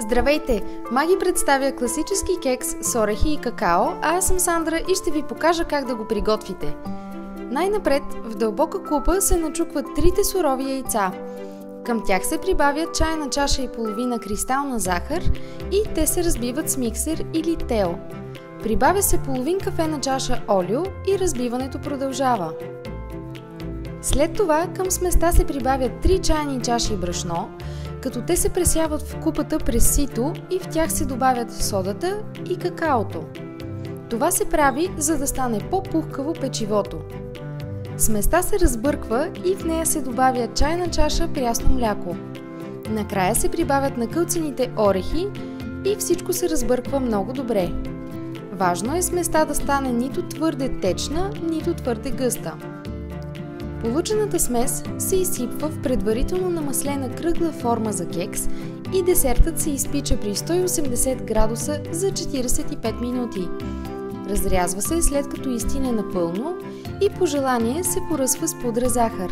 Здравейте! Маги представя класически кекс с орехи и какао, а аз съм Сандра и ще ви покажа как да го приготвите. Най-напред в дълбока купа се начукват трите сурови яйца. Към тях се прибавят чайна чаша и половина кристална захар и те се разбиват с миксер или тео. Прибавя се половин кафена чаша олио и разбиването продължава. След това към сместа се прибавят 3 чайни чаши брашно, като те се пресяват в купата през сито и в тях се добавят содата и какаото. Това се прави, за да стане по-пухкаво печивото. Сместа се разбърква и в нея се добавя чайна чаша прясно мляко. Накрая се прибавят накълцаните орехи и всичко се разбърква много добре. Важно е сместа да стане нито твърде течна, нито твърде гъста. Получената смес се изсипва в предварително намаслена кръгла форма за кекс и десертът се изпича при 180 градуса за 45 минути. Разрязва се след като изстине напълно и по желание се поръсва с пудра захар.